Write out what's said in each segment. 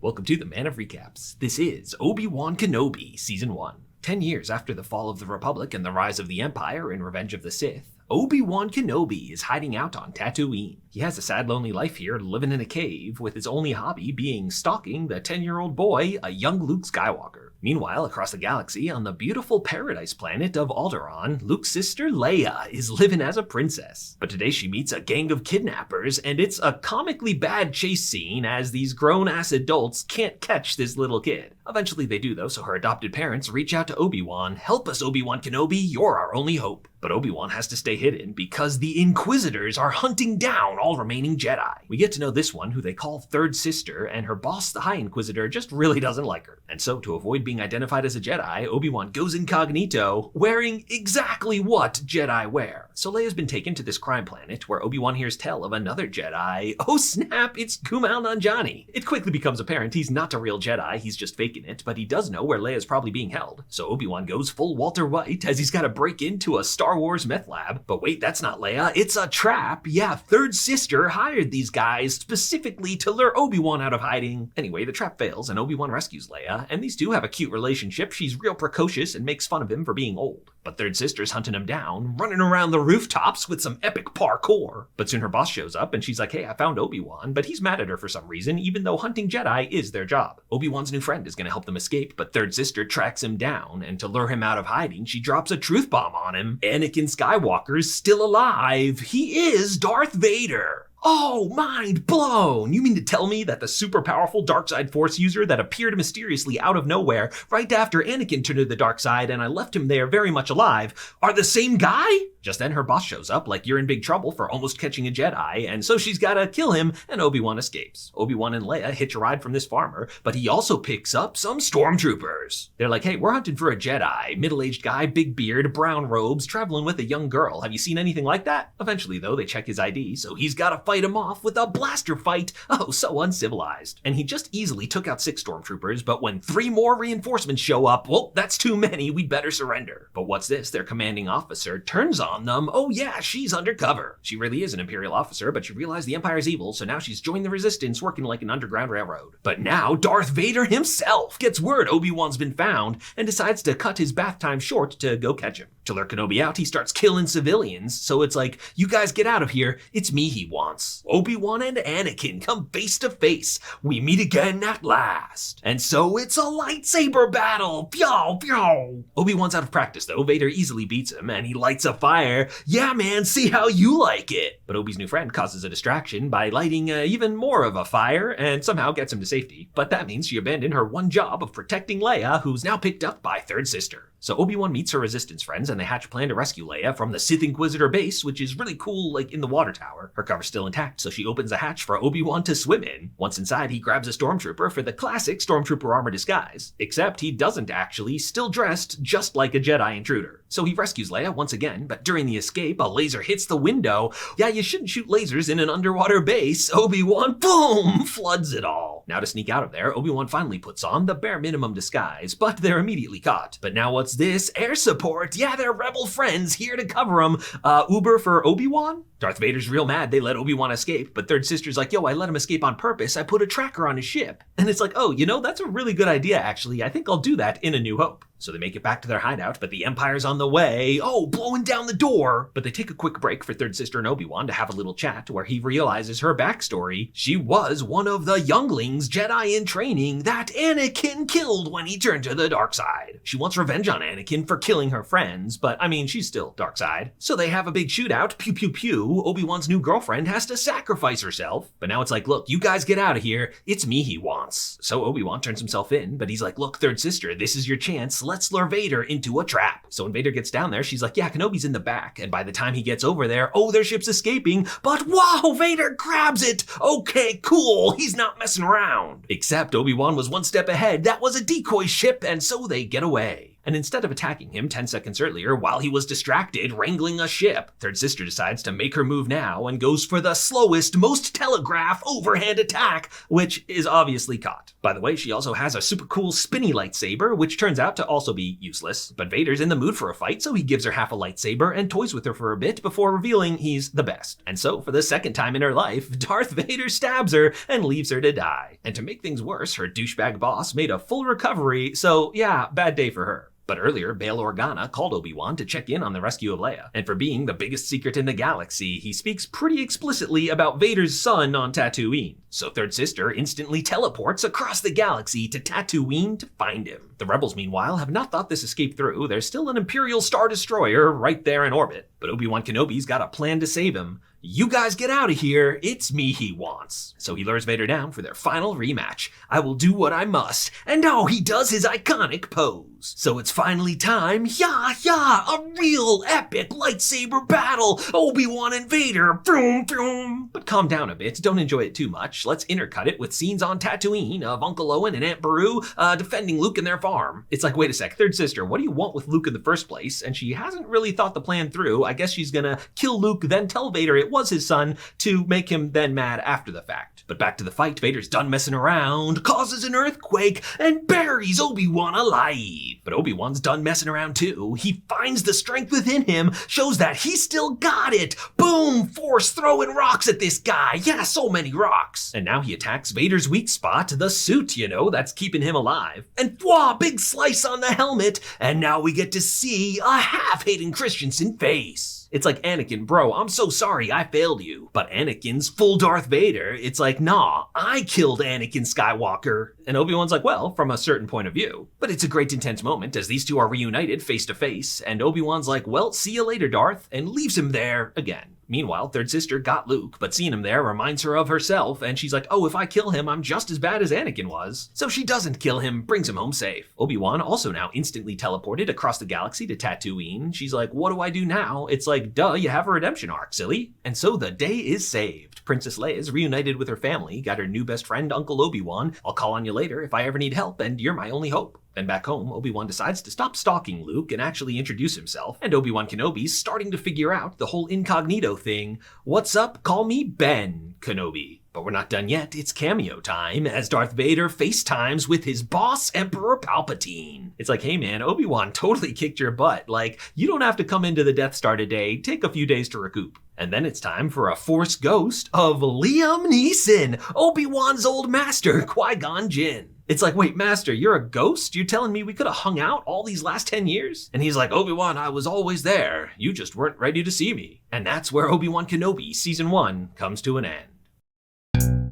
Welcome to the Man of Recaps. This is Obi-Wan Kenobi, Season 1. 10 years after the fall of the Republic and the rise of the Empire in Revenge of the Sith, Obi-Wan Kenobi is hiding out on Tatooine. He has a sad, lonely life here, living in a cave, with his only hobby being stalking the 10-year-old boy, a young Luke Skywalker. Meanwhile, across the galaxy, on the beautiful paradise planet of Alderaan, Luke's sister Leia is living as a princess. But today she meets a gang of kidnappers, and it's a comically bad chase scene as these grown-ass adults can't catch this little kid. Eventually they do though, so her adopted parents reach out to Obi-Wan. "Help us, Obi-Wan Kenobi, you're our only hope." But Obi-Wan has to stay hidden because the Inquisitors are hunting down all remaining Jedi. We get to know this one, who they call Third Sister, and her boss, the High Inquisitor, just really doesn't like her. And so, to avoid being identified as a Jedi, Obi-Wan goes incognito, wearing exactly what Jedi wear. So Leia's been taken to this crime planet, where Obi-Wan hears tell of another Jedi. Oh snap, it's Kumail Nanjiani. It quickly becomes apparent he's not a real Jedi, he's just faking it, but he does know where Leia's probably being held. So Obi-Wan goes full Walter White, as he's got to break into a Star Wars meth lab. But wait, that's not Leia, it's a trap. Yeah, Third Sister hired these guys specifically to lure Obi-Wan out of hiding. Anyway, the trap fails and Obi-Wan rescues Leia, and these two have a cute relationship. She's real precocious and makes fun of him for being old. But Third Sister's hunting him down, running around the rooftops with some epic parkour. But soon her boss shows up and she's like, "Hey, I found Obi-Wan," but he's mad at her for some reason, even though hunting Jedi is their job. Obi-Wan's new friend is going to help them escape, but Third Sister tracks him down, and to lure him out of hiding, she drops a truth bomb on him. Anakin Skywalker's still alive. He is Darth Vader. Oh, mind blown! You mean to tell me that the super powerful dark side force user that appeared mysteriously out of nowhere right after Anakin turned to the dark side and I left him there very much alive are the same guy? Just then her boss shows up like you're in big trouble for almost catching a Jedi, and so she's gotta kill him, and Obi-Wan escapes. Obi-Wan and Leia hitch a ride from this farmer, but he also picks up some stormtroopers. They're like, "Hey, we're hunting for a Jedi. Middle-aged guy, big beard, brown robes, traveling with a young girl. Have you seen anything like that?" Eventually though, they check his ID, so he's gotta fight him off with a blaster fight. Oh, so uncivilized. And he just easily took out 6 stormtroopers, but when 3 more reinforcements show up, well, that's too many, we'd better surrender. But what's this? Their commanding officer turns on them. Oh yeah, she's undercover. She really is an Imperial officer, but she realized the Empire's evil, so now she's joined the Resistance, working like an underground railroad. But now Darth Vader himself gets word Obi-Wan's been found and decides to cut his bath time short to go catch him. To lure Kenobi out, he starts killing civilians, so it's like, "You guys get out of here, it's me he wants." Obi-Wan and Anakin come face to face. We meet again at last. And so it's a lightsaber battle. Pyow, pyow. Obi-Wan's out of practice though. Vader easily beats him and he lights a fire. "Yeah man, see how you like it." But Obi's new friend causes a distraction by lighting even more of a fire and somehow gets him to safety. But that means she abandoned her one job of protecting Leia, who's now picked up by Third Sister. So Obi-Wan meets her Resistance friends and they hatch a plan to rescue Leia from the Sith Inquisitor base, which is really cool, like in the water tower. Her cover's still intact, so she opens a hatch for Obi-Wan to swim in. Once inside, he grabs a stormtrooper for the classic stormtrooper armor disguise, except he doesn't actually, still dressed just like a Jedi intruder. So he rescues Leia once again, but during the escape, a laser hits the window. Yeah, you shouldn't shoot lasers in an underwater base. Obi-Wan, boom, floods it all. Now to sneak out of there, Obi-Wan finally puts on the bare minimum disguise, but they're immediately caught. But now what's this? Air support. Yeah, they're rebel friends here to cover them. Uber for Obi-Wan? Darth Vader's real mad they let Obi-Wan escape, but Third Sister's like, "Yo, I let him escape on purpose. I put a tracker on his ship." And it's like, "Oh, you know, that's a really good idea, actually. I think I'll do that in A New Hope." So they make it back to their hideout, but the Empire's on the way. Oh, blowing down the door. But they take a quick break for Third Sister and Obi-Wan to have a little chat where he realizes her backstory. She was one of the younglings Jedi in training that Anakin killed when he turned to the dark side. She wants revenge on Anakin for killing her friends, but I mean, she's still dark side. So they have a big shootout, pew pew pew. Obi-Wan's new girlfriend has to sacrifice herself. But now it's like, "Look, you guys get out of here. It's me he wants." So Obi-Wan turns himself in, but he's like, "Look, Third Sister, this is your chance. Let's lure Vader into a trap." So when Vader gets down there, she's like, "Yeah, Kenobi's in the back." And by the time he gets over there, oh, their ship's escaping, but wow, Vader grabs it. Okay, cool, he's not messing around. Except Obi-Wan was one step ahead. That was a decoy ship, and so they get away. And instead of attacking him 10 seconds earlier while he was distracted wrangling a ship, Third Sister decides to make her move now and goes for the slowest, most telegraph overhand attack, which is obviously caught. By the way, she also has a super cool spinny lightsaber, which turns out to also be useless. But Vader's in the mood for a fight, so he gives her half a lightsaber and toys with her for a bit before revealing he's the best. And so, for the second time in her life, Darth Vader stabs her and leaves her to die. And to make things worse, her douchebag boss made a full recovery, so yeah, bad day for her. But earlier, Bail Organa called Obi-Wan to check in on the rescue of Leia, and for being the biggest secret in the galaxy, he speaks pretty explicitly about Vader's son on Tatooine. So Third Sister instantly teleports across the galaxy to Tatooine to find him. The Rebels, meanwhile, have not thought this escape through. There's still an Imperial Star Destroyer right there in orbit, but Obi-Wan Kenobi's got a plan to save him. You guys get out of here, it's me he wants. So he lures Vader down for their final rematch. I will do what I must, and now he does his iconic pose. So it's finally time, a real epic lightsaber battle, Obi-Wan and Vader, vroom vroom. But calm down a bit, don't enjoy it too much. Let's intercut it with scenes on Tatooine of Uncle Owen and Aunt Beru defending Luke and their farm. It's like, wait a sec, Third Sister, what do you want with Luke in the first place? And she hasn't really thought the plan through. I guess she's gonna kill Luke, then tell Vader it was his son to make him then mad after the fact. But back to the fight, Vader's done messing around, causes an earthquake, and buries Obi-Wan alive. But Obi-Wan's done messing around too. He finds the strength within him, shows that he still got it. Boom, Force throwing rocks at this guy. Yeah, so many rocks. And now he attacks Vader's weak spot, the suit, that's keeping him alive. And whoa, big slice on the helmet. And now we get to see a half Hayden Christensen face. It's like, Anakin, bro, I'm so sorry I failed you. But Anakin's full Darth Vader. It's like, nah, I killed Anakin Skywalker. And Obi-Wan's like, well, from a certain point of view. But it's a great intense moment as these two are reunited face to face. And Obi-Wan's like, well, see you later, Darth, and leaves him there again. Meanwhile, Third Sister got Luke, but seeing him there reminds her of herself, and she's like, oh, if I kill him, I'm just as bad as Anakin was. So she doesn't kill him, brings him home safe. Obi-Wan also now instantly teleported across the galaxy to Tatooine. She's like, what do I do now? It's like, duh, you have a redemption arc, silly. And so the day is saved. Princess Leia is reunited with her family, got her new best friend, Uncle Obi-Wan. I'll call on you later if I ever need help, and you're my only hope. Then back home, Obi-Wan decides to stop stalking Luke and actually introduce himself, and Obi-Wan Kenobi's starting to figure out the whole incognito thing. What's up? Call me Ben Kenobi. But we're not done yet. It's cameo time as Darth Vader FaceTimes with his boss, Emperor Palpatine. It's like, hey man, Obi-Wan totally kicked your butt. Like, you don't have to come into the Death Star today. Take a few days to recoup. And then it's time for a Force ghost of Liam Neeson, Obi-Wan's old master, Qui-Gon Jinn. It's like, wait, Master, you're a ghost? You're telling me we could have hung out all these last 10 years? And he's like, Obi-Wan, I was always there. You just weren't ready to see me. And that's where Obi-Wan Kenobi Season 1 comes to an end.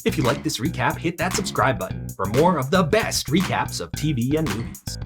If you like this recap, hit that subscribe button for more of the best recaps of TV and movies.